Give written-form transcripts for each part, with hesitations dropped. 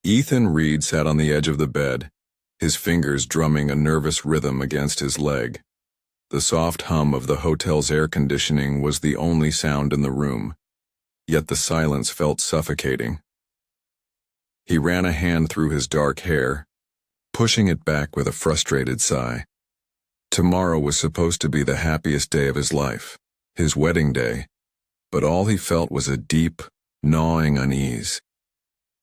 Ethan Reed sat on the edge of the bed, his fingers drumming a nervous rhythm against his leg. The soft hum of the hotel's air conditioning was the only sound in the room, yet the silence felt suffocating. He ran a hand through his dark hair, pushing it back with a frustrated sigh. Tomorrow was supposed to be the happiest day of his life, his wedding day, but all he felt was a deep, gnawing unease.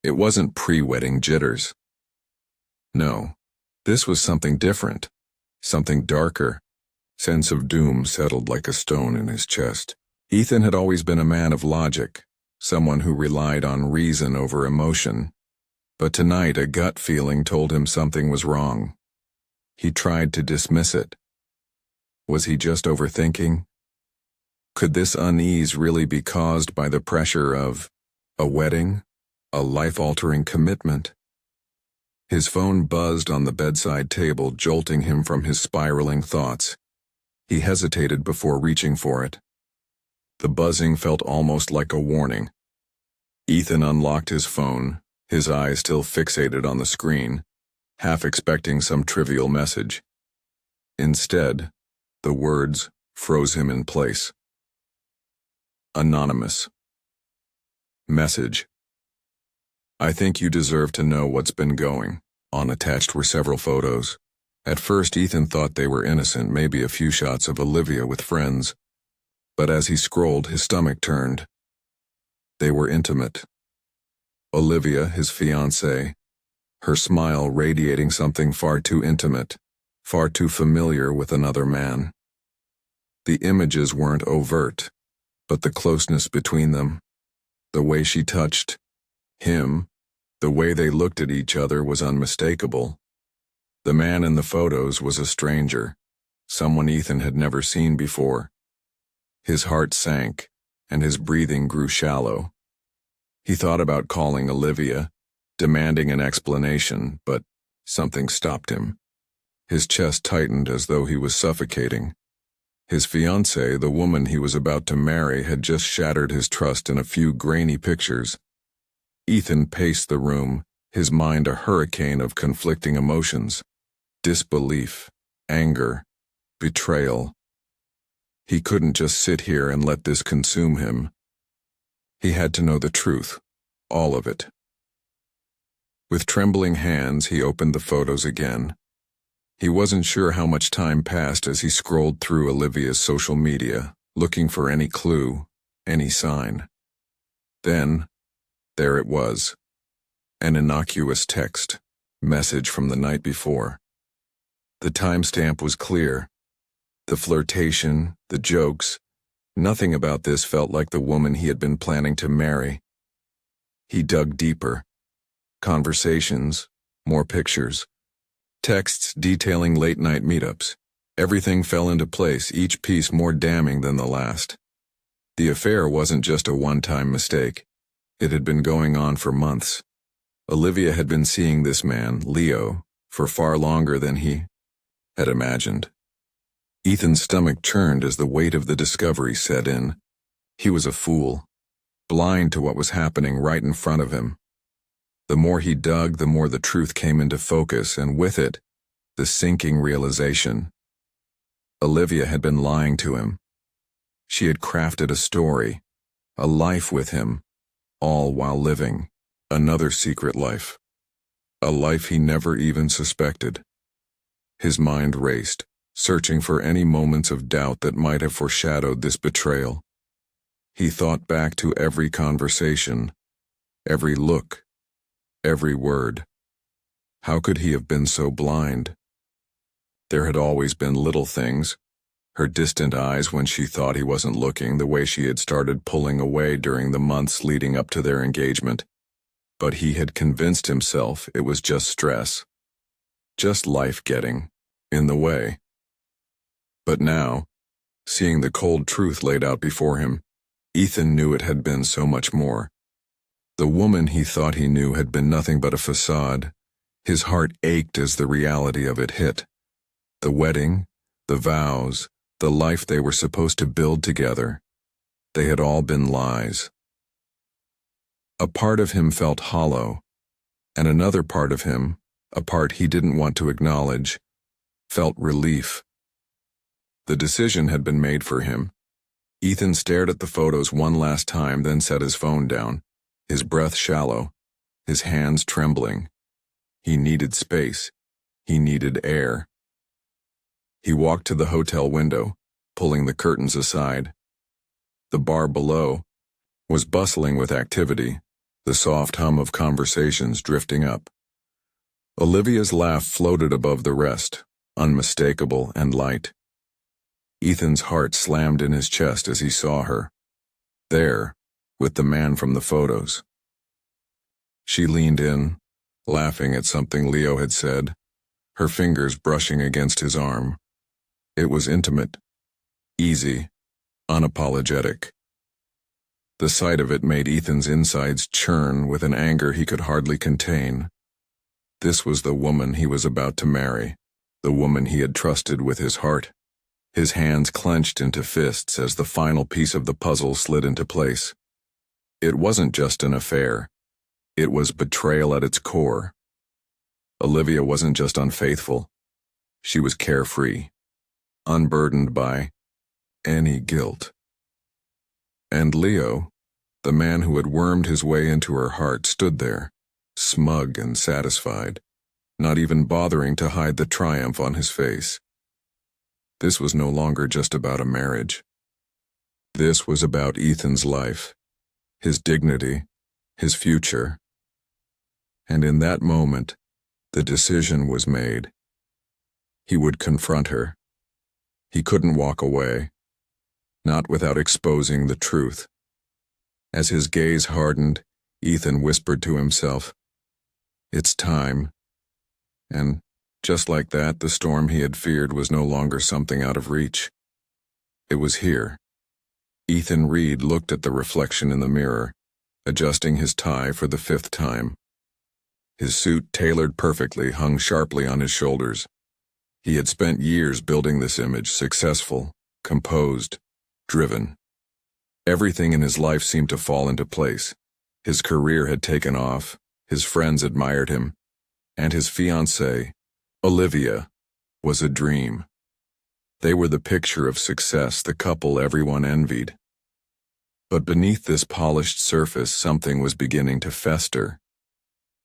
It wasn't pre-wedding jitters. No, this was something different, something darker. Sense of doom settled like a stone in his chest. Ethan had always been a man of logic, someone who relied on reason over emotion. But tonight a gut feeling told him something was wrong. He tried to dismiss it. Was he just overthinking? Could this unease really be caused by the pressure of a wedding, a life-altering commitment? His phone buzzed on the bedside table, jolting him from his spiraling thoughts. He hesitated before reaching for it. The buzzing felt almost like a warning. Ethan unlocked his phone, his eyes still fixated on the screen, half expecting some trivial message. Instead, the words froze him in place. Anonymous. Message. I think you deserve to know what's been going on. Attached were several photos. At first, Ethan thought they were innocent, maybe a few shots of Olivia with friends. But as he scrolled, his stomach turned. They were intimate. Olivia, his fiancée, her smile radiating something far too intimate, far too familiar with another man. The images weren't overt, but the closeness between them, the way she touched him, the way they looked at each other was unmistakable. The man in the photos was a stranger, someone Ethan had never seen before. His heart sank, and his breathing grew shallow. He thought about calling Olivia, demanding an explanation, but something stopped him. His chest tightened as though he was suffocating. His fiancée, the woman he was about to marry, had just shattered his trust in a few grainy pictures. Ethan paced the room, his mind a hurricane of conflicting emotions. Disbelief, anger, betrayal. He couldn't just sit here and let this consume him. He had to know the truth, all of it. With trembling hands, he opened the photos again. He wasn't sure how much time passed as he scrolled through Olivia's social media, looking for any clue, any sign. Then, there it was. An innocuous text, message from the night before. The timestamp was clear. The flirtation, the jokes, nothing about this felt like the woman he had been planning to marry. He dug deeper. Conversations, more pictures, texts detailing late-night meetups. Everything fell into place, each piece more damning than the last. The affair wasn't just a one-time mistake. It had been going on for months. Olivia had been seeing this man, Leo, for far longer than he had imagined. Ethan's stomach churned as the weight of the discovery set in. He was a fool, blind to what was happening right in front of him. The more he dug, the more the truth came into focus, and with it, the sinking realization. Olivia had been lying to him. She had crafted a story, a life with him, all while living another secret life. A life he never even suspected. His mind raced, searching for any moments of doubt that might have foreshadowed this betrayal. He thought back to every conversation, every look, every word. How could he have been so blind? There had always been little things. Her distant eyes when she thought he wasn't looking, the way she had started pulling away during the months leading up to their engagement. But he had convinced himself it was just stress. Just life getting in the way. But now, seeing the cold truth laid out before him, Ethan knew it had been so much more. The woman he thought he knew had been nothing but a facade. His heart ached as the reality of it hit. The wedding, the vows, the life they were supposed to build together, they had all been lies. A part of him felt hollow, And another part of him, a part he didn't want to acknowledge, felt relief. The decision had been made for him. Ethan stared at the photos one last time, then set his phone down, his breath shallow, his hands trembling. He needed space. He needed air. He walked to the hotel window, pulling the curtains aside. The bar below was bustling with activity, the soft hum of conversations drifting up. Olivia's laugh floated above the rest, unmistakable and light. Ethan's heart slammed in his chest as he saw her, there, with the man from the photos. She leaned in, laughing at something Leo had said, her fingers brushing against his arm. It was intimate, easy, unapologetic. The sight of it made Ethan's insides churn with an anger he could hardly contain. This was the woman he was about to marry, the woman he had trusted with his heart. His hands clenched into fists as the final piece of the puzzle slid into place. It wasn't just an affair. It was betrayal at its core. Olivia wasn't just unfaithful. She was carefree, unburdened by any guilt. And Leo, the man who had wormed his way into her heart, stood there, smug and satisfied, not even bothering to hide the triumph on his face. This was no longer just about a marriage. This was about Ethan's life, his dignity, his future. And in that moment, the decision was made. He would confront her. He couldn't walk away, not without exposing the truth. As his gaze hardened, Ethan whispered to himself, "It's time." And just like that, the storm he had feared was no longer something out of reach. It was here. Ethan Reed looked at the reflection in the mirror, adjusting his tie for the 5th time. His suit, tailored perfectly, hung sharply on his shoulders. He had spent years building this image, successful, composed, driven. Everything in his life seemed to fall into place. His career had taken off, his friends admired him, and his fiancée, Olivia, was a dream. They were the picture of success, the couple everyone envied. But beneath this polished surface, something was beginning to fester.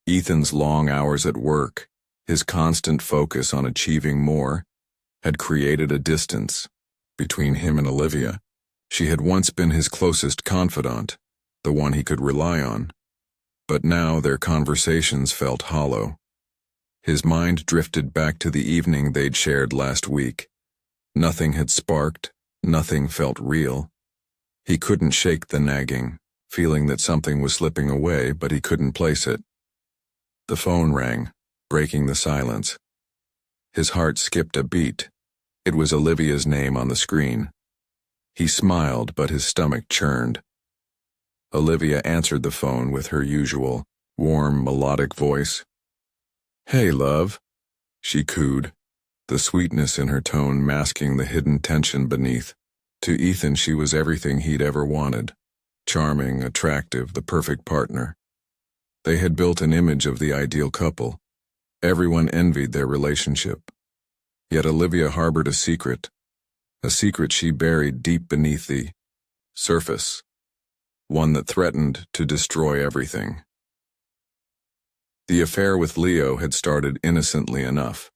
Ethan's long hours at work, his constant focus on achieving more, had created a distance between him and Olivia. She had once been his closest confidant, the one he could rely on. But now their conversations felt hollow. His mind drifted back to the evening they'd shared last week. Nothing had sparked, nothing felt real. He couldn't shake the nagging, feeling that something was slipping away, but he couldn't place it. The phone rang, breaking the silence. His heart skipped a beat. It was Olivia's name on the screen. He smiled, but his stomach churned. Olivia answered the phone with her usual, warm, melodic voice. "Hey, love," she cooed, the sweetness in her tone masking the hidden tension beneath. To Ethan, she was everything he'd ever wanted. Charming, attractive, the perfect partner. They had built an image of the ideal couple. Everyone envied their relationship. Yet Olivia harbored a secret she buried deep beneath the surface, one that threatened to destroy everything. The affair with Leo had started innocently enough.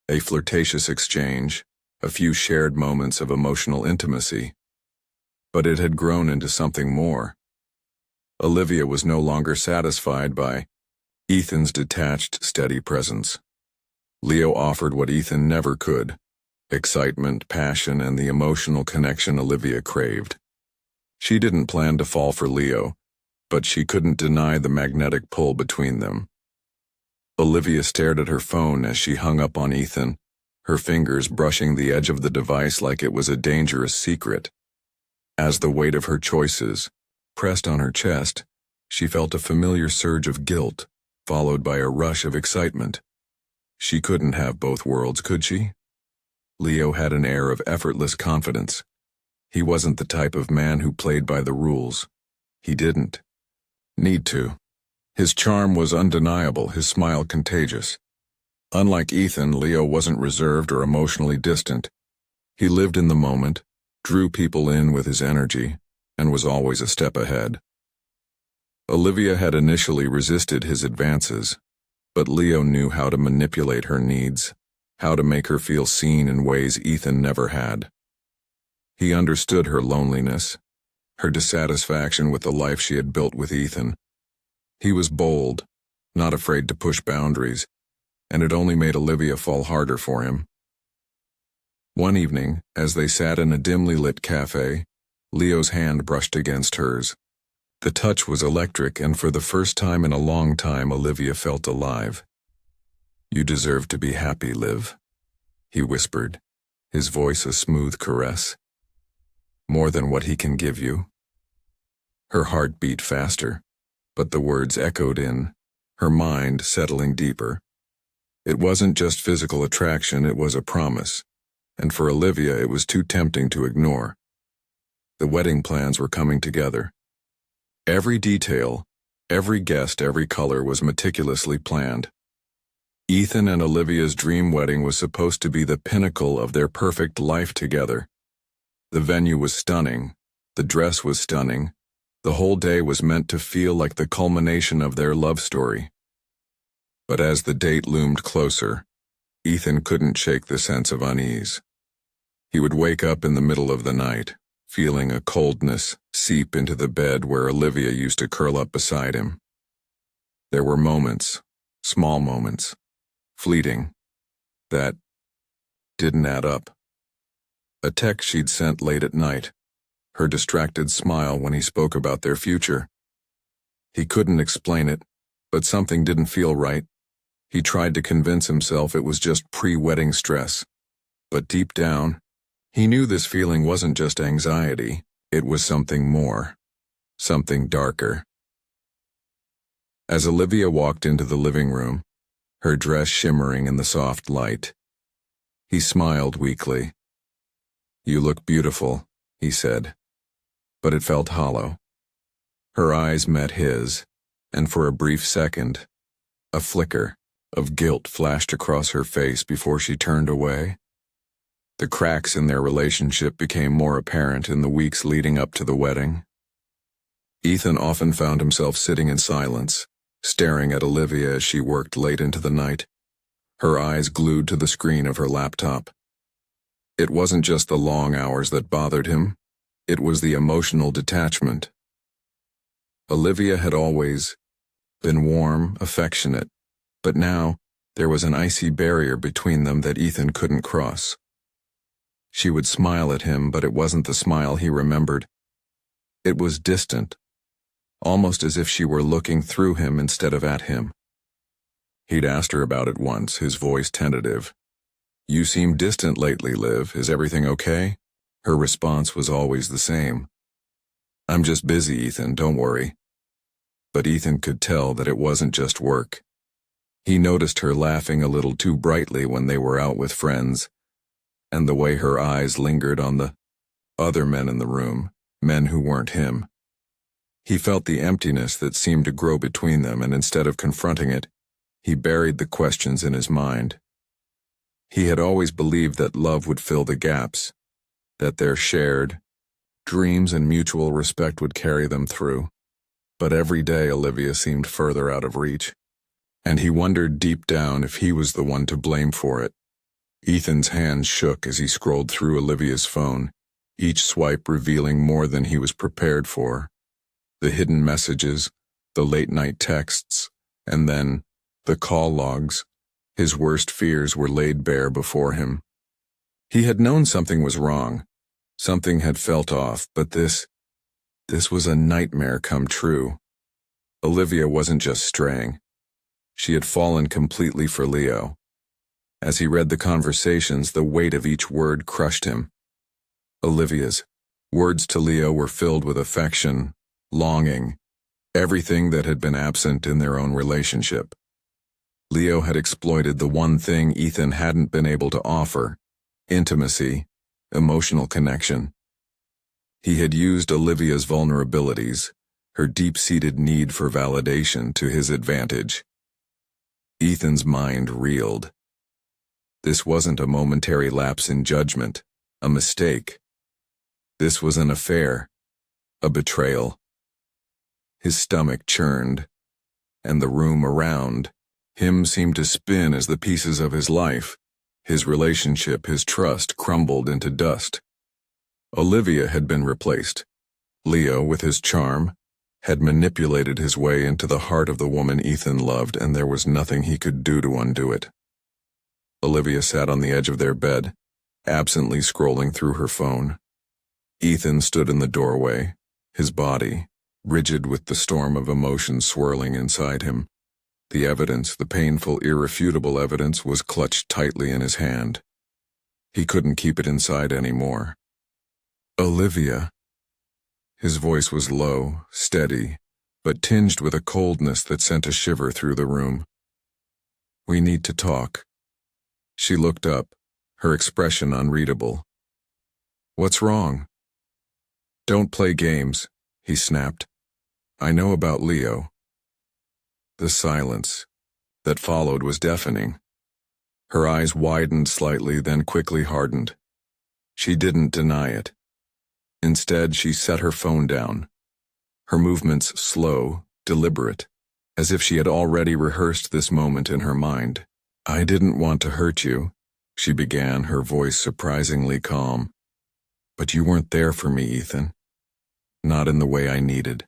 A flirtatious exchange, a few shared moments of emotional intimacy. But it had grown into something more. Olivia was no longer satisfied by Ethan's detached, steady presence. Leo offered what Ethan never could: excitement, passion, and the emotional connection Olivia craved. She didn't plan to fall for Leo, but she couldn't deny the magnetic pull between them. Olivia stared at her phone as she hung up on Ethan, her fingers brushing the edge of the device like it was a dangerous secret. As the weight of her choices pressed on her chest, she felt a familiar surge of guilt, followed by a rush of excitement. She couldn't have both worlds, could she? Leo had an air of effortless confidence. He wasn't the type of man who played by the rules. He didn't need to. His charm was undeniable, his smile contagious. Unlike Ethan, Leo wasn't reserved or emotionally distant. He lived in the moment, drew people in with his energy, and was always a step ahead. Olivia had initially resisted his advances, but Leo knew how to manipulate her needs, how to make her feel seen in ways Ethan never had. He understood her loneliness, her dissatisfaction with the life she had built with Ethan. He was bold, not afraid to push boundaries, and it only made Olivia fall harder for him. One evening, as they sat in a dimly lit cafe, Leo's hand brushed against hers. The touch was electric, and for the first time in a long time, Olivia felt alive. "You deserve to be happy, Liv," he whispered, his voice a smooth caress. "More than what he can give you." Her heart beat faster, but the words echoed in, her mind settling deeper. It wasn't just physical attraction, it was a promise, and for Olivia it was too tempting to ignore. The wedding plans were coming together. Every detail, every guest, every color was meticulously planned. Ethan and Olivia's dream wedding was supposed to be the pinnacle of their perfect life together. The venue was stunning, the dress was stunning, the whole day was meant to feel like the culmination of their love story. But as the date loomed closer, Ethan couldn't shake the sense of unease. He would wake up in the middle of the night, feeling a coldness seep into the bed where Olivia used to curl up beside him. There were moments, small moments, fleeting, that didn't add up. A text she'd sent late at night, her distracted smile when he spoke about their future. He couldn't explain it, but something didn't feel right. He tried to convince himself it was just pre-wedding stress. But deep down, he knew this feeling wasn't just anxiety, it was something more, something darker. As Olivia walked into the living room, her dress shimmering in the soft light, he smiled weakly. "You look beautiful," he said, but it felt hollow. Her eyes met his, and for a brief second, a flicker of guilt flashed across her face before she turned away. The cracks in their relationship became more apparent in the weeks leading up to the wedding. Ethan often found himself sitting in silence, staring at Olivia as she worked late into the night, her eyes glued to the screen of her laptop. It wasn't just the long hours that bothered him, it was the emotional detachment. Olivia had always been warm, affectionate, but now there was an icy barrier between them that Ethan couldn't cross. She would smile at him, but it wasn't the smile he remembered. It was distant, almost as if she were looking through him instead of at him. He'd asked her about it once, his voice tentative. "You seem distant lately, Liv. Is everything okay?" Her response was always the same. "I'm just busy, Ethan, don't worry." But Ethan could tell that it wasn't just work. He noticed her laughing a little too brightly when they were out with friends, and the way her eyes lingered on the other men in the room, men who weren't him. He felt the emptiness that seemed to grow between them, and instead of confronting it, he buried the questions in his mind. He had always believed that love would fill the gaps, that their shared dreams and mutual respect would carry them through. But every day Olivia seemed further out of reach, and he wondered deep down if he was the one to blame for it. Ethan's hands shook as he scrolled through Olivia's phone, each swipe revealing more than he was prepared for. The hidden messages, the late-night texts, and then the call logs. His worst fears were laid bare before him. He had known something was wrong. Something had felt off, but this was a nightmare come true. Olivia wasn't just straying. She had fallen completely for Leo. As he read the conversations, the weight of each word crushed him. Olivia's words to Leo were filled with affection, longing, everything that had been absent in their own relationship. Leo had exploited the one thing Ethan hadn't been able to offer: intimacy, emotional connection. He had used Olivia's vulnerabilities, her deep-seated need for validation to his advantage. Ethan's mind reeled. This wasn't a momentary lapse in judgment, a mistake. This was an affair, a betrayal. His stomach churned, and the room around him seemed to spin as the pieces of his life, his relationship, his trust crumbled into dust. Olivia had been replaced. Leo, with his charm, had manipulated his way into the heart of the woman Ethan loved, and there was nothing he could do to undo it. Olivia sat on the edge of their bed, absently scrolling through her phone. Ethan stood in the doorway, his body rigid with the storm of emotion swirling inside him. The evidence, the painful, irrefutable evidence, was clutched tightly in his hand. He couldn't keep it inside anymore. Olivia. His voice was low, steady, but tinged with a coldness that sent a shiver through the room. We need to talk. She looked up, her expression unreadable. What's wrong? Don't play games, he snapped. I know about Leo. The silence that followed was deafening. Her eyes widened slightly, then quickly hardened. She didn't deny it. Instead, she set her phone down, her movements slow, deliberate, as if she had already rehearsed this moment in her mind. I didn't want to hurt you, she began, her voice surprisingly calm. But you weren't there for me, Ethan. Not in the way I needed.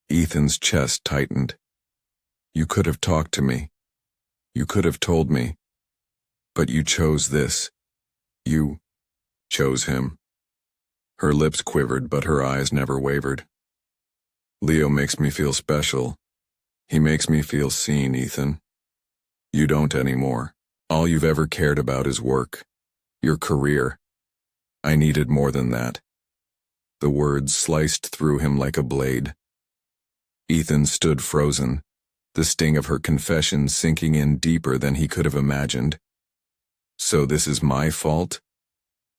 Ethan's chest tightened. You could have talked to me. You could have told me. But you chose this. You chose him. Her lips quivered, but her eyes never wavered. Leo makes me feel special. He makes me feel seen, Ethan. You don't anymore. All you've ever cared about is work. Your career. I needed more than that. The words sliced through him like a blade. Ethan stood frozen, the sting of her confession sinking in deeper than he could have imagined. So this is my fault?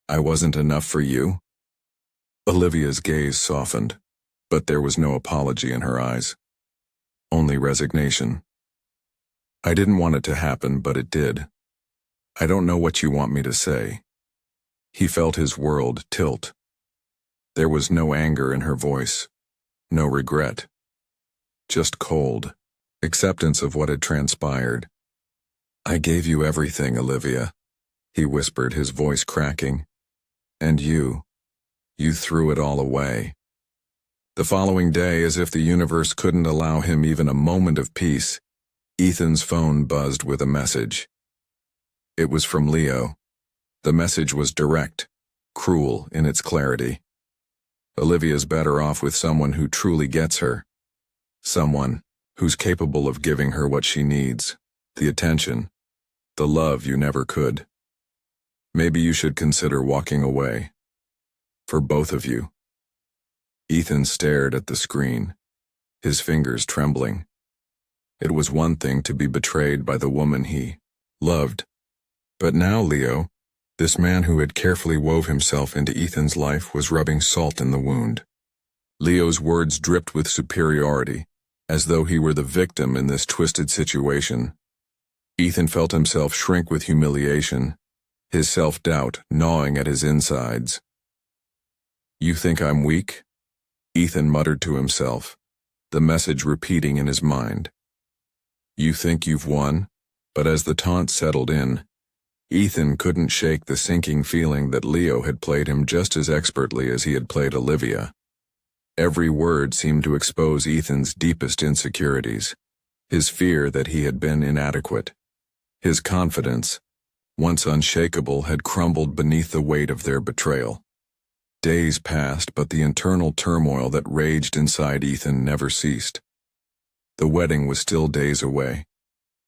I wasn't enough for you? Olivia's gaze softened, but there was no apology in her eyes. Only resignation. I didn't want it to happen, but it did. I don't know what you want me to say. He felt his world tilt. There was no anger in her voice, no regret. Just cold, acceptance of what had transpired. I gave you everything, Olivia, he whispered, his voice cracking. And you threw it all away. The following day, as if the universe couldn't allow him even a moment of peace, Ethan's phone buzzed with a message. It was from Leo. The message was direct, cruel in its clarity. Olivia's better off with someone who truly gets her. Someone who's capable of giving her what she needs, the attention, the love you never could. Maybe you should consider walking away. For both of you. Ethan stared at the screen, his fingers trembling. It was one thing to be betrayed by the woman he loved. But now Leo, this man who had carefully wove himself into Ethan's life, was rubbing salt in the wound. Leo's words dripped with superiority, as though he were the victim in this twisted situation. Ethan felt himself shrink with humiliation, his self-doubt gnawing at his insides. You think I'm weak? Ethan muttered to himself, the message repeating in his mind. You think you've won? But as the taunt settled in, Ethan couldn't shake the sinking feeling that Leo had played him just as expertly as he had played Olivia. Every word seemed to expose Ethan's deepest insecurities, his fear that he had been inadequate. His confidence, once unshakable, had crumbled beneath the weight of their betrayal. Days passed, but the internal turmoil that raged inside Ethan never ceased. The wedding was still days away.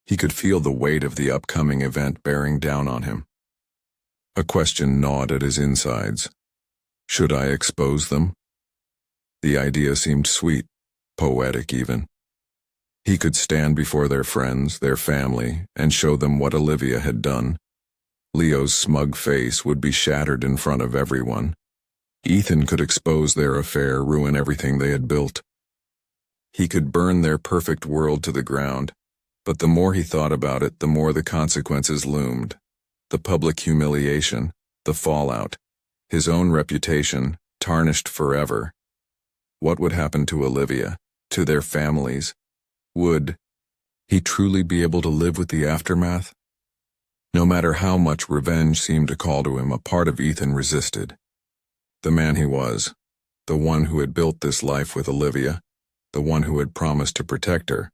He could feel the weight of the upcoming event bearing down on him. A question gnawed at his insides. Should I expose them? The idea seemed sweet, poetic even. He could stand before their friends, their family, and show them what Olivia had done. Leo's smug face would be shattered in front of everyone. Ethan could expose their affair, ruin everything they had built. He could burn their perfect world to the ground, but the more he thought about it, the more the consequences loomed. The public humiliation, the fallout, his own reputation, tarnished forever. What would happen to Olivia, to their families? Would he truly be able to live with the aftermath? No matter how much revenge seemed to call to him, a part of Ethan resisted. The man he was, the one who had built this life with Olivia, the one who had promised to protect her,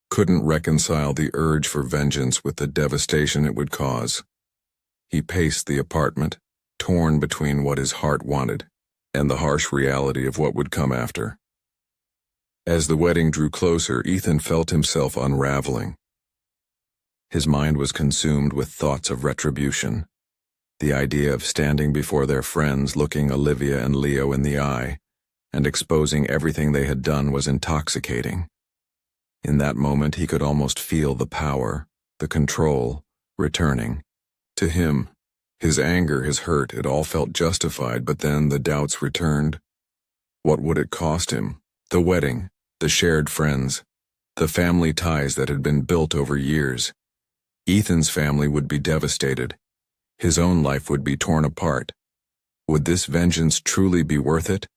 couldn't reconcile the urge for vengeance with the devastation it would cause. He paced the apartment, torn between what his heart wanted and the harsh reality of what would come after. As the wedding drew closer, Ethan felt himself unraveling. His mind was consumed with thoughts of retribution. The idea of standing before their friends, looking Olivia and Leo in the eye, and exposing everything they had done was intoxicating. In that moment, he could almost feel the power, the control, returning. To him, his anger, his hurt, it all felt justified, but then the doubts returned. What would it cost him? The wedding, the shared friends, the family ties that had been built over years. Ethan's family would be devastated. His own life would be torn apart. Would this vengeance truly be worth it?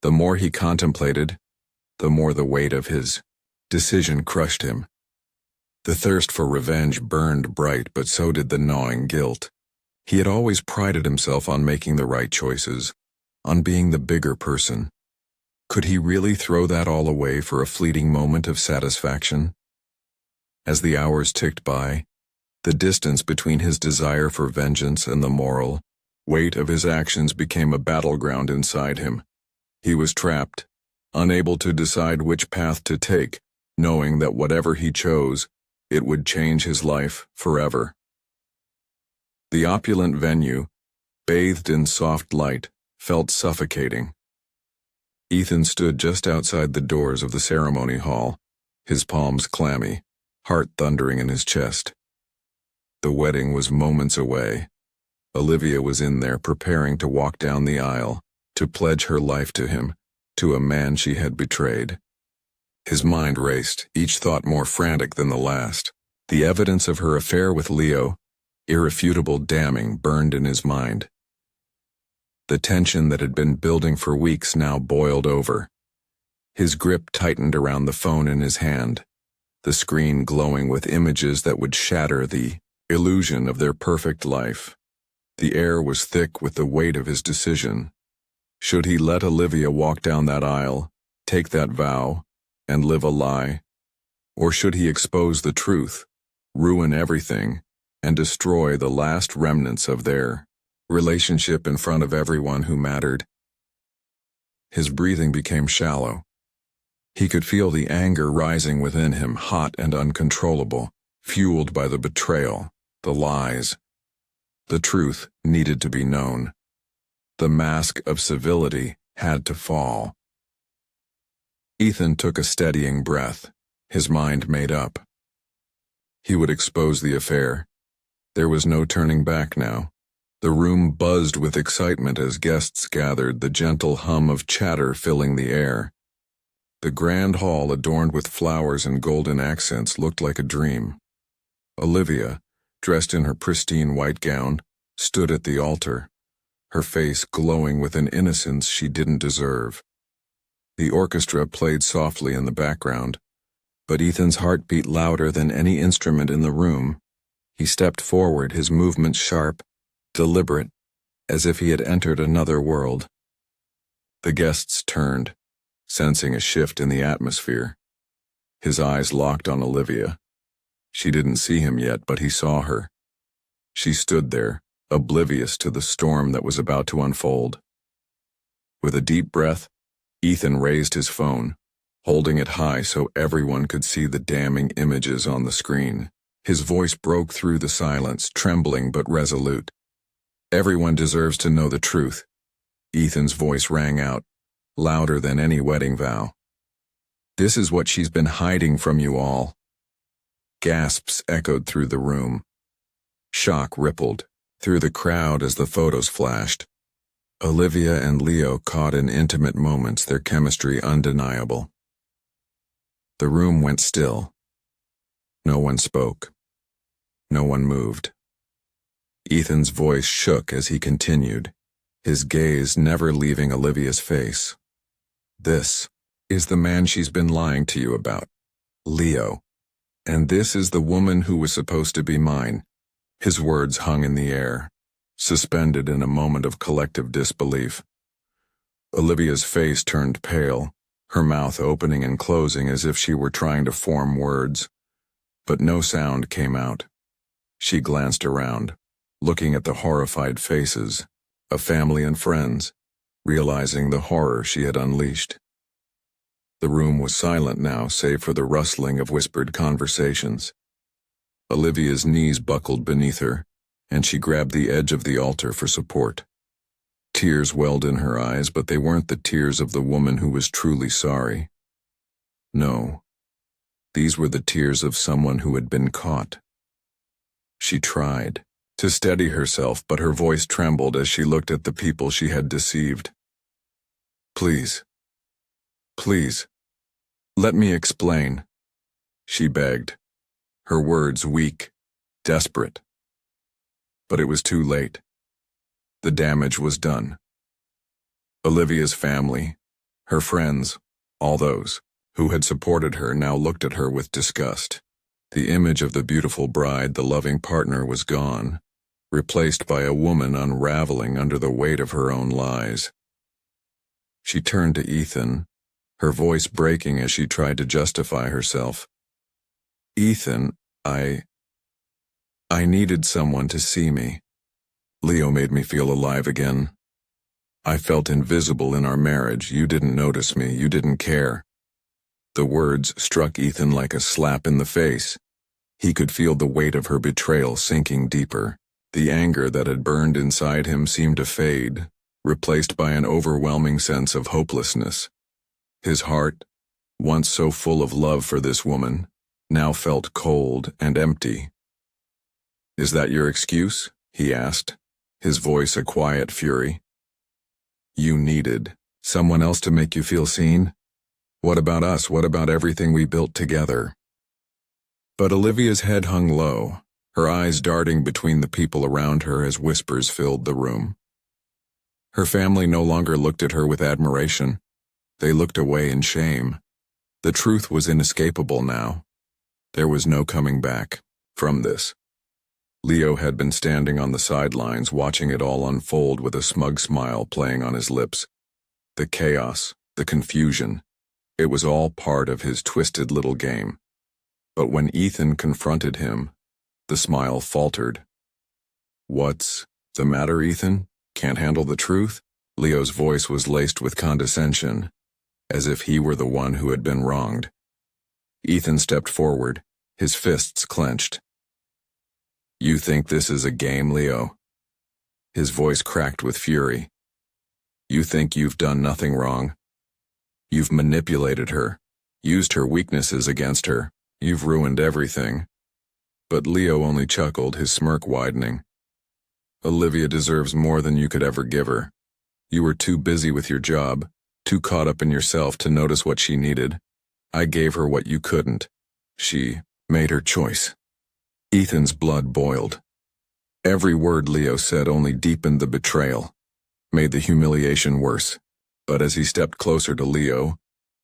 The more he contemplated, the more the weight of his decision crushed him. The thirst for revenge burned bright, but so did the gnawing guilt. He had always prided himself on making the right choices, on being the bigger person. Could he really throw that all away for a fleeting moment of satisfaction? As the hours ticked by, the distance between his desire for vengeance and the moral weight of his actions became a battleground inside him. He was trapped, unable to decide which path to take, knowing that whatever he chose, it would change his life forever. The opulent venue, bathed in soft light, felt suffocating. Ethan stood just outside the doors of the ceremony hall, his palms clammy, heart thundering in his chest. The wedding was moments away. Olivia was in there preparing to walk down the aisle, to pledge her life to him, to a man she had betrayed. His mind raced, each thought more frantic than the last. The evidence of her affair with Leo, irrefutable damning, burned in his mind. The tension that had been building for weeks now boiled over. His grip tightened around the phone in his hand, the screen glowing with images that would shatter the illusion of their perfect life. The air was thick with the weight of his decision. Should he let Olivia walk down that aisle, take that vow, and live a lie? Or should he expose the truth, ruin everything, and destroy the last remnants of their relationship in front of everyone who mattered? His breathing became shallow. He could feel the anger rising within him, hot and uncontrollable, fueled by the betrayal, the lies. The truth needed to be known. The mask of civility had to fall. Ethan took a steadying breath, his mind made up. He would expose the affair. There was no turning back now. The room buzzed with excitement as guests gathered, the gentle hum of chatter filling the air. The grand hall, adorned with flowers and golden accents, looked like a dream. Olivia, dressed in her pristine white gown, stood at the altar, her face glowing with an innocence she didn't deserve. The orchestra played softly in the background, but Ethan's heart beat louder than any instrument in the room. He stepped forward, his movements sharp, deliberate, as if he had entered another world. The guests turned, sensing a shift in the atmosphere. His eyes locked on Olivia. She didn't see him yet, but he saw her. She stood there, oblivious to the storm that was about to unfold. With a deep breath, Ethan raised his phone, holding it high so everyone could see the damning images on the screen. His voice broke through the silence, trembling but resolute. "Everyone deserves to know the truth." Ethan's voice rang out, louder than any wedding vow. "This is what she's been hiding from you all." Gasps echoed through the room. Shock rippled through the crowd as the photos flashed. Olivia and Leo caught in intimate moments, their chemistry undeniable. The room went still. No one spoke. No one moved. Ethan's voice shook as he continued, his gaze never leaving Olivia's face. This is the man she's been lying to you about, Leo. And this is the woman who was supposed to be mine. His words hung in the air, suspended in a moment of collective disbelief. Olivia's face turned pale, her mouth opening and closing as if she were trying to form words. But no sound came out. She glanced around, looking at the horrified faces of family and friends, realizing the horror she had unleashed. The room was silent now, save for the rustling of whispered conversations. Olivia's knees buckled beneath her, and she grabbed the edge of the altar for support. Tears welled in her eyes, but they weren't the tears of the woman who was truly sorry. No, these were the tears of someone who had been caught. She tried to steady herself, but her voice trembled as she looked at the people she had deceived. Please, let me explain, she begged, her words weak, desperate. But it was too late. The damage was done. Olivia's family, her friends, all those who had supported her now looked at her with disgust. The image of the beautiful bride, the loving partner, was gone, replaced by a woman unraveling under the weight of her own lies. She turned to Ethan, her voice breaking as she tried to justify herself. Ethan, I needed someone to see me. Leo made me feel alive again. I felt invisible in our marriage. You didn't notice me. You didn't care. The words struck Ethan like a slap in the face. He could feel the weight of her betrayal sinking deeper. The anger that had burned inside him seemed to fade, replaced by an overwhelming sense of hopelessness. His heart, once so full of love for this woman, now felt cold and empty. Is that your excuse? He asked, his voice a quiet fury. You needed someone else to make you feel seen? What about us? What about everything we built together? But Olivia's head hung low, her eyes darting between the people around her as whispers filled the room. Her family no longer looked at her with admiration. They looked away in shame. The truth was inescapable now. There was no coming back from this. Leo had been standing on the sidelines watching it all unfold with a smug smile playing on his lips. The chaos, the confusion, it was all part of his twisted little game. But when Ethan confronted him, the smile faltered. What's the matter, Ethan? Can't handle the truth? Leo's voice was laced with condescension, as if he were the one who had been wronged. Ethan stepped forward, his fists clenched. You think this is a game, Leo? His voice cracked with fury. You think you've done nothing wrong? You've manipulated her, used her weaknesses against her. You've ruined everything. But Leo only chuckled, his smirk widening. Olivia deserves more than you could ever give her. You were too busy with your job, too caught up in yourself to notice what she needed. I gave her what you couldn't. She made her choice. Ethan's blood boiled. Every word Leo said only deepened the betrayal, made the humiliation worse. But as he stepped closer to Leo,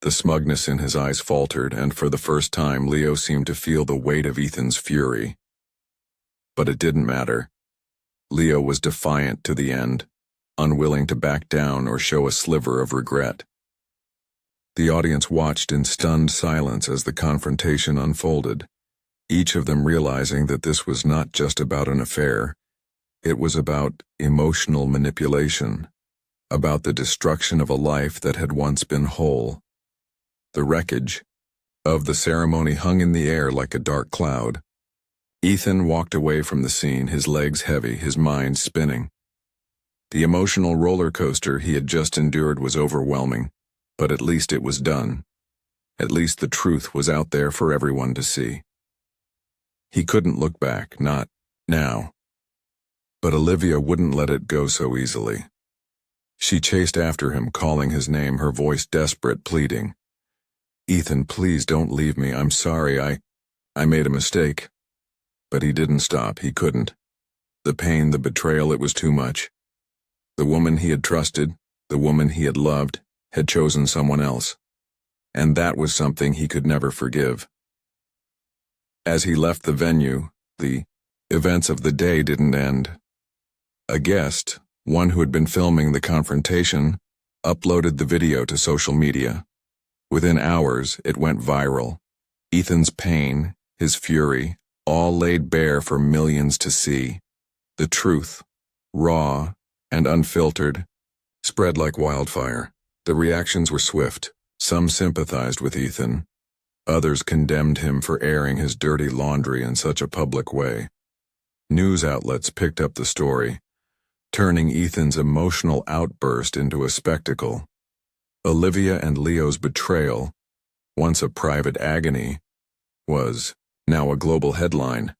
the smugness in his eyes faltered, and for the first time Leo seemed to feel the weight of Ethan's fury. But it didn't matter. Leo was defiant to the end, unwilling to back down or show a sliver of regret. The audience watched in stunned silence as the confrontation unfolded, each of them realizing that this was not just about an affair. It was about emotional manipulation, about the destruction of a life that had once been whole. The wreckage of the ceremony hung in the air like a dark cloud. Ethan walked away from the scene, his legs heavy, his mind spinning. The emotional roller coaster he had just endured was overwhelming, but at least it was done. At least the truth was out there for everyone to see. He couldn't look back, not now. But Olivia wouldn't let it go so easily. She chased after him, calling his name, her voice desperate, pleading. "Ethan, please don't leave me. I'm sorry. I made a mistake." But he didn't stop. He couldn't. The pain, the betrayal, it was too much. The woman he had trusted, the woman he had loved, had chosen someone else. And that was something he could never forgive. As he left the venue, the events of the day didn't end. A guest, one who had been filming the confrontation, uploaded the video to social media. Within hours, it went viral. Ethan's pain, his fury, all laid bare for millions to see. The truth, raw and unfiltered, spread like wildfire. The reactions were swift. Some sympathized with Ethan. Others condemned him for airing his dirty laundry in such a public way. News outlets picked up the story, turning Ethan's emotional outburst into a spectacle. Olivia and Leo's betrayal, once a private agony, was now a global headline.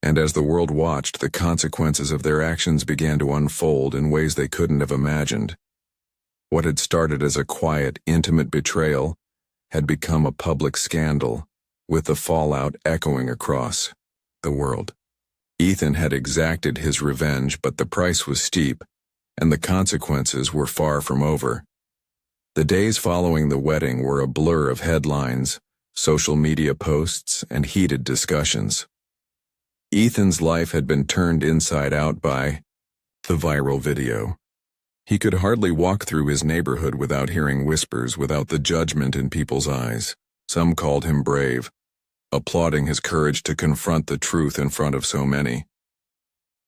And as the world watched, the consequences of their actions began to unfold in ways they couldn't have imagined. What had started as a quiet, intimate betrayal had become a public scandal, with the fallout echoing across the world. Ethan had exacted his revenge, but the price was steep, and the consequences were far from over. The days following the wedding were a blur of headlines, social media posts, and heated discussions. Ethan's life had been turned inside out by the viral video. He could hardly walk through his neighborhood without hearing whispers, without the judgment in people's eyes. Some called him brave, applauding his courage to confront the truth in front of so many.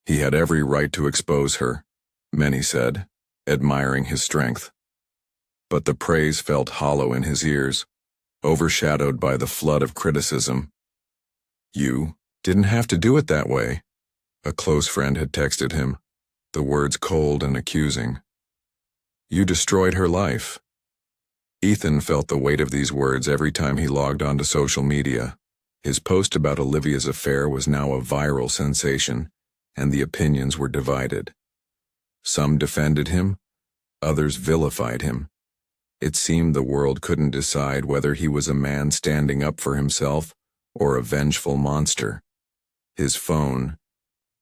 He had every right to expose her, many said, admiring his strength. But the praise felt hollow in his ears, overshadowed by the flood of criticism. "You didn't have to do it that way," a close friend had texted him, the words cold and accusing. "You destroyed her life." Ethan felt the weight of these words every time he logged onto social media. His post about Olivia's affair was now a viral sensation, and the opinions were divided. Some defended him, others vilified him. It seemed the world couldn't decide whether he was a man standing up for himself or a vengeful monster. His phone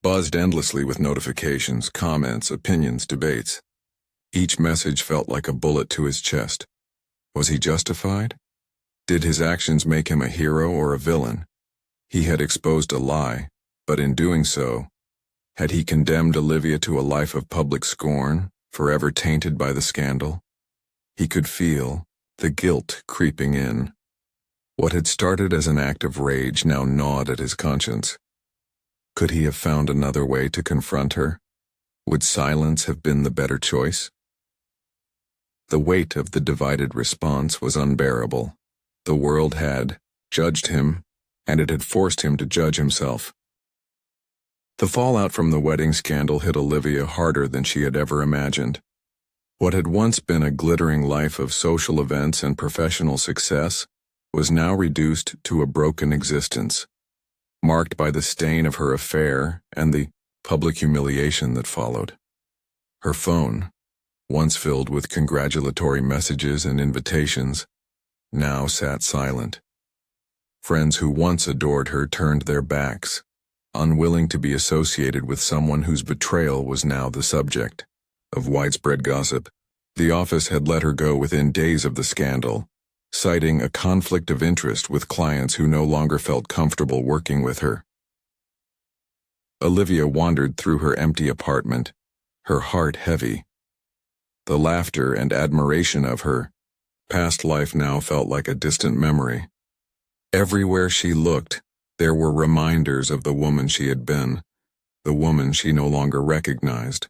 buzzed endlessly with notifications, comments, opinions, debates. Each message felt like a bullet to his chest. Was he justified? Did his actions make him a hero or a villain? He had exposed a lie, but in doing so, had he condemned Olivia to a life of public scorn, forever tainted by the scandal? He could feel the guilt creeping in. What had started as an act of rage now gnawed at his conscience. Could he have found another way to confront her? Would silence have been the better choice? The weight of the divided response was unbearable. The world had judged him, and it had forced him to judge himself. The fallout from the wedding scandal hit Olivia harder than she had ever imagined. What had once been a glittering life of social events and professional success was now reduced to a broken existence, marked by the stain of her affair and the public humiliation that followed. Her phone, once filled with congratulatory messages and invitations, now sat silent. Friends who once adored her turned their backs, unwilling to be associated with someone whose betrayal was now the subject of widespread gossip. The office had let her go within days of the scandal, citing a conflict of interest with clients who no longer felt comfortable working with her. Olivia wandered through her empty apartment, her heart heavy. The laughter and admiration of her past life now felt like a distant memory. Everywhere she looked, there were reminders of the woman she had been, the woman she no longer recognized.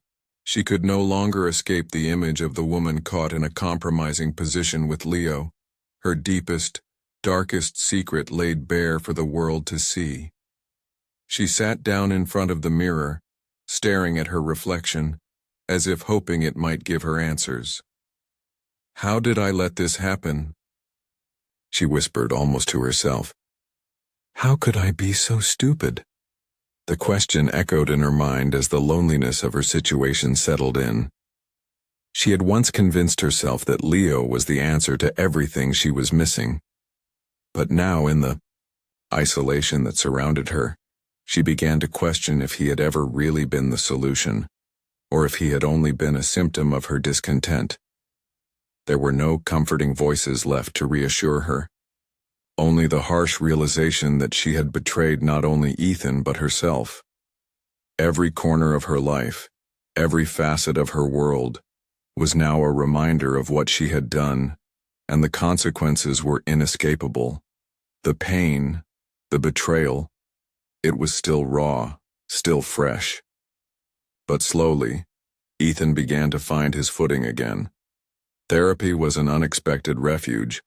She could no longer escape the image of the woman caught in a compromising position with Leo, her deepest, darkest secret laid bare for the world to see. She sat down in front of the mirror, staring at her reflection, as if hoping it might give her answers. "How did I let this happen?" she whispered almost to herself. "How could I be so stupid?" The question echoed in her mind as the loneliness of her situation settled in. She had once convinced herself that Leo was the answer to everything she was missing, But now, in the isolation that surrounded her, she began to question if he had ever really been the solution, or if he had only been a symptom of her discontent. There were no comforting voices left to reassure her, only the harsh realization that she had betrayed not only Ethan but herself. Every corner of her life, every facet of her world, was now a reminder of what she had done, and the consequences were inescapable. The pain, the betrayal, it was still raw, still fresh. But slowly, Ethan began to find his footing again. Therapy was an unexpected refuge,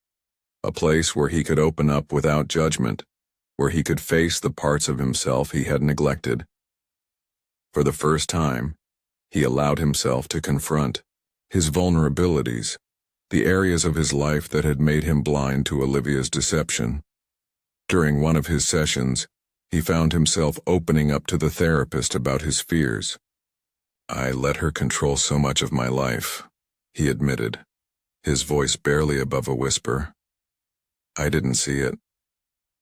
a place where he could open up without judgment, where he could face the parts of himself he had neglected. For the first time, he allowed himself to confront his vulnerabilities, the areas of his life that had made him blind to Olivia's deception. During one of his sessions, he found himself opening up to the therapist about his fears. "I let her control so much of my life," he admitted, his voice barely above a whisper. "I didn't see it.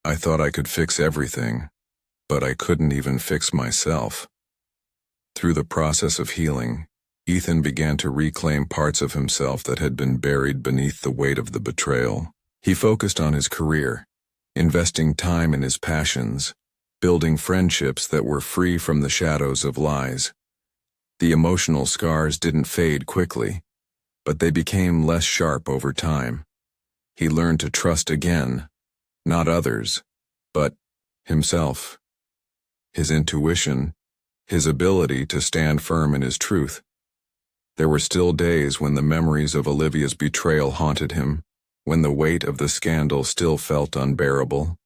I thought I could fix everything, but I couldn't even fix myself." Through the process of healing, Ethan began to reclaim parts of himself that had been buried beneath the weight of the betrayal. He focused on his career, investing time in his passions, building friendships that were free from the shadows of lies. The emotional scars didn't fade quickly, but they became less sharp over time. He learned to trust again, not others, but himself, his intuition, his ability to stand firm in his truth. There were still days when the memories of Olivia's betrayal haunted him, when the weight of the scandal still felt unbearable.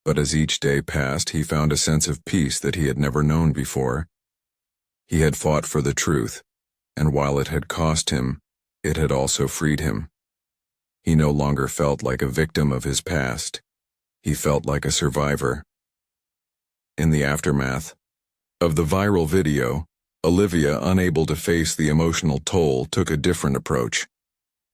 But as each day passed, he found a sense of peace that he had never known before. He had fought for the truth, and while it had cost him, it had also freed him. He no longer felt like a victim of his past. He felt like a survivor. In the aftermath of the viral video, Olivia, unable to face the emotional toll, took a different approach.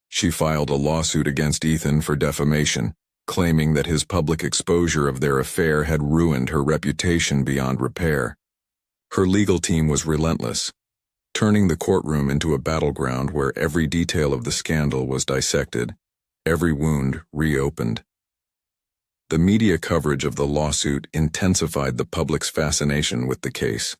She filed a lawsuit against Ethan for defamation, claiming that his public exposure of their affair had ruined her reputation beyond repair. Her legal team was relentless, turning the courtroom into a battleground where every detail of the scandal was dissected, every wound reopened. The media coverage of the lawsuit intensified the public's fascination with the case.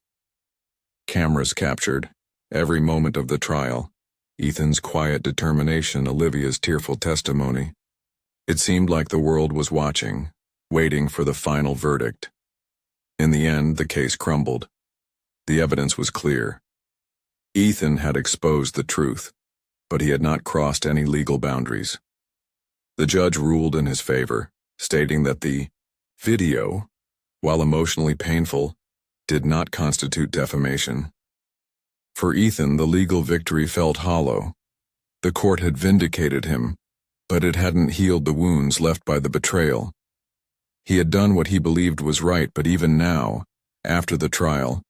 Cameras captured every moment of the trial, Ethan's quiet determination, Olivia's tearful testimony. It seemed like the world was watching, waiting for the final verdict. In the end, the case crumbled. The evidence was clear. Ethan had exposed the truth, but he had not crossed any legal boundaries. The judge ruled in his favor, stating that the video, while emotionally painful, did not constitute defamation. For Ethan, the legal victory felt hollow. The court had vindicated him, but it hadn't healed the wounds left by the betrayal. He had done what he believed was right, but even now, after the trial,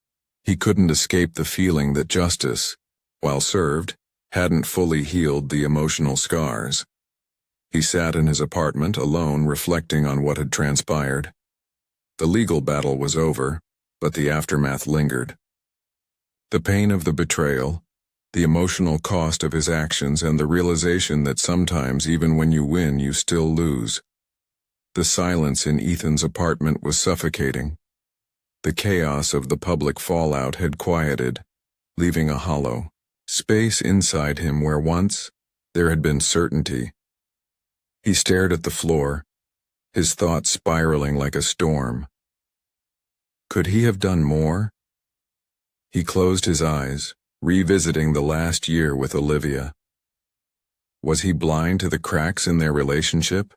he couldn't escape the feeling that justice, while served, hadn't fully healed the emotional scars. He sat in his apartment alone, reflecting on what had transpired. The legal battle was over, but the aftermath lingered. The pain of the betrayal, the emotional cost of his actions, and the realization that sometimes even when you win, you still lose. The silence in Ethan's apartment was suffocating. The chaos of the public fallout had quieted, leaving a hollow space inside him where once there had been certainty. He stared at the floor, his thoughts spiraling like a storm. Could he have done more? He closed his eyes, revisiting the last year with Olivia. Was he blind to the cracks in their relationship?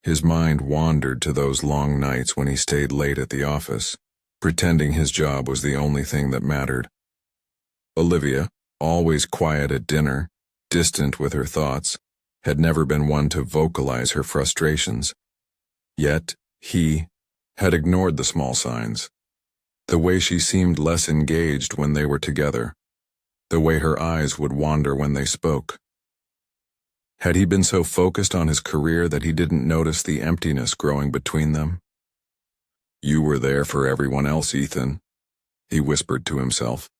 His mind wandered to those long nights when he stayed late at the office, pretending his job was the only thing that mattered. Olivia, always quiet at dinner, distant with her thoughts, had never been one to vocalize her frustrations. Yet, he had ignored the small signs. The way she seemed less engaged when they were together. The way her eyes would wander when they spoke. Had he been so focused on his career that he didn't notice the emptiness growing between them? You were there for everyone else, Ethan, he whispered to himself.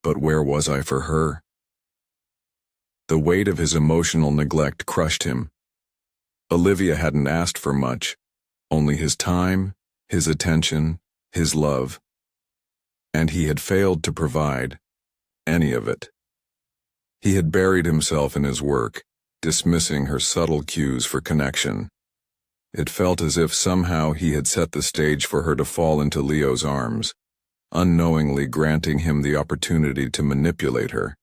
But where was I for her? The weight of his emotional neglect crushed him. Olivia hadn't asked for much, only his time, his attention, his love. And he had failed to provide any of it. He had buried himself in his work, dismissing her subtle cues for connection. It felt as if somehow he had set the stage for her to fall into Leo's arms, unknowingly granting him the opportunity to manipulate her.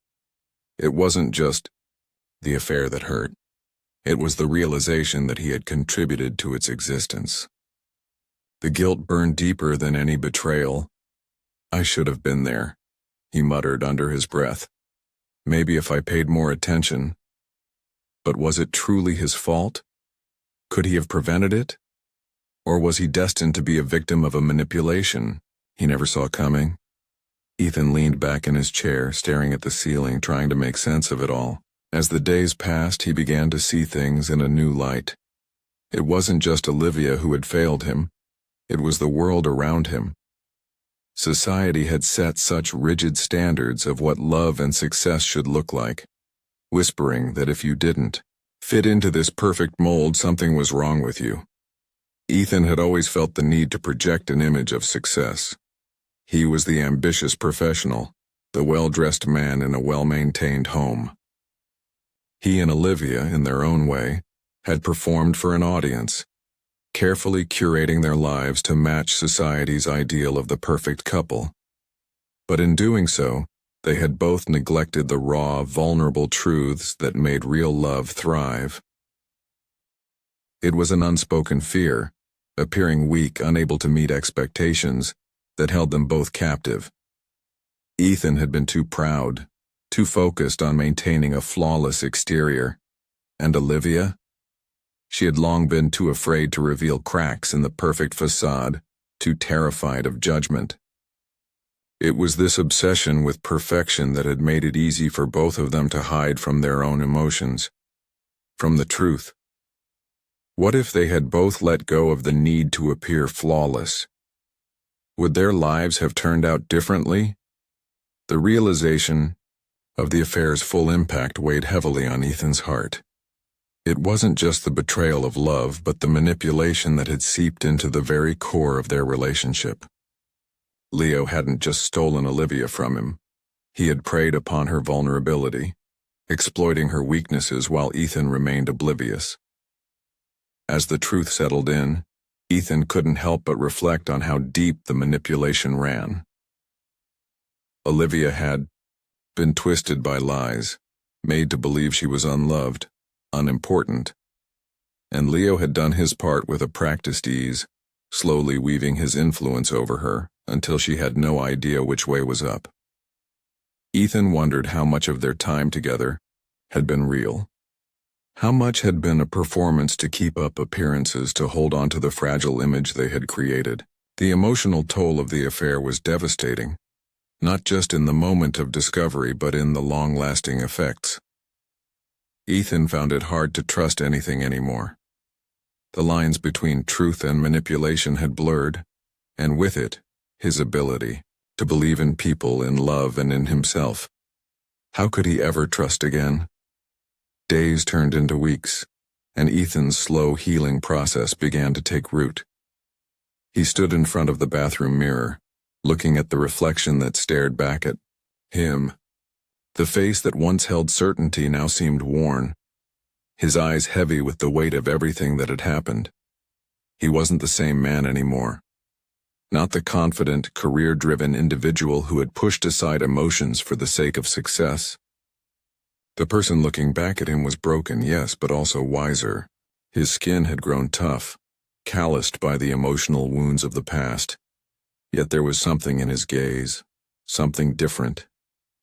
It wasn't just the affair that hurt. It was the realization that he had contributed to its existence. The guilt burned deeper than any betrayal. I should have been there, he muttered under his breath. Maybe if I paid more attention. But was it truly his fault? Could he have prevented it? Or was he destined to be a victim of a manipulation he never saw coming? Ethan leaned back in his chair, staring at the ceiling, trying to make sense of it all. As the days passed, he began to see things in a new light. It wasn't just Olivia who had failed him. It was the world around him. Society had set such rigid standards of what love and success should look like, whispering that if you didn't fit into this perfect mold, something was wrong with you. Ethan had always felt the need to project an image of success. He was the ambitious professional, the well-dressed man in a well-maintained home. He and Olivia, in their own way, had performed for an audience, carefully curating their lives to match society's ideal of the perfect couple. But in doing so, they had both neglected the raw, vulnerable truths that made real love thrive. It was an unspoken fear, appearing weak, unable to meet expectations, that held them both captive. Ethan had been too proud, too focused on maintaining a flawless exterior. And Olivia? She had long been too afraid to reveal cracks in the perfect facade, too terrified of judgment. It was this obsession with perfection that had made it easy for both of them to hide from their own emotions, from the truth. What if they had both let go of the need to appear flawless? Would their lives have turned out differently? The realization of the affair's full impact weighed heavily on Ethan's heart. It wasn't just the betrayal of love, but the manipulation that had seeped into the very core of their relationship. Leo hadn't just stolen Olivia from him. He had preyed upon her vulnerability, exploiting her weaknesses while Ethan remained oblivious. As the truth settled in, Ethan couldn't help but reflect on how deep the manipulation ran. Olivia had been twisted by lies, made to believe she was unloved, unimportant. And Leo had done his part with a practiced ease, slowly weaving his influence over her until she had no idea which way was up. Ethan wondered how much of their time together had been real. How much had been a performance to keep up appearances, to hold on to the fragile image they had created. The emotional toll of the affair was devastating, not just in the moment of discovery but in the long-lasting effects. Ethan found it hard to trust anything anymore. The lines between truth and manipulation had blurred, and with it, his ability to believe in people, in love, and in himself. How could he ever trust again? Days turned into weeks, and Ethan's slow healing process began to take root. He stood in front of the bathroom mirror, looking at the reflection that stared back at him. The face that once held certainty now seemed worn, his eyes heavy with the weight of everything that had happened. He wasn't the same man anymore. Not the confident, career-driven individual who had pushed aside emotions for the sake of success. The person looking back at him was broken, yes, but also wiser. His skin had grown tough, calloused by the emotional wounds of the past. Yet there was something in his gaze, something different.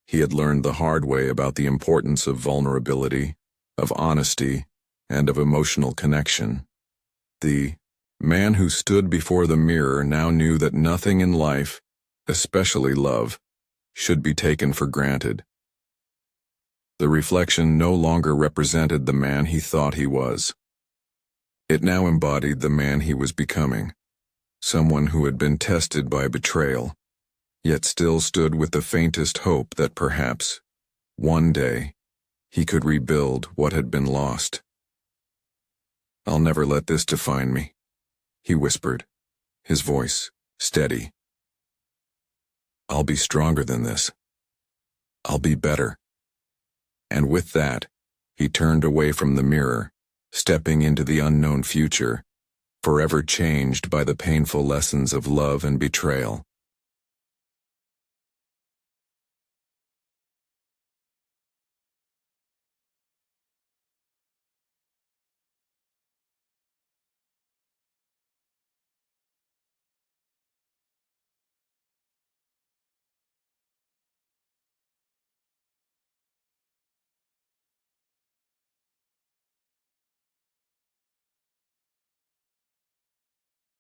He had learned the hard way about the importance of vulnerability, of honesty, and of emotional connection. The man who stood before the mirror now knew that nothing in life, especially love, should be taken for granted. The reflection no longer represented the man he thought he was. It now embodied the man he was becoming, someone who had been tested by betrayal, yet still stood with the faintest hope that perhaps, one day, he could rebuild what had been lost. "I'll never let this define me," he whispered, his voice steady. "I'll be stronger than this. I'll be better." And with that, he turned away from the mirror, stepping into the unknown future, forever changed by the painful lessons of love and betrayal.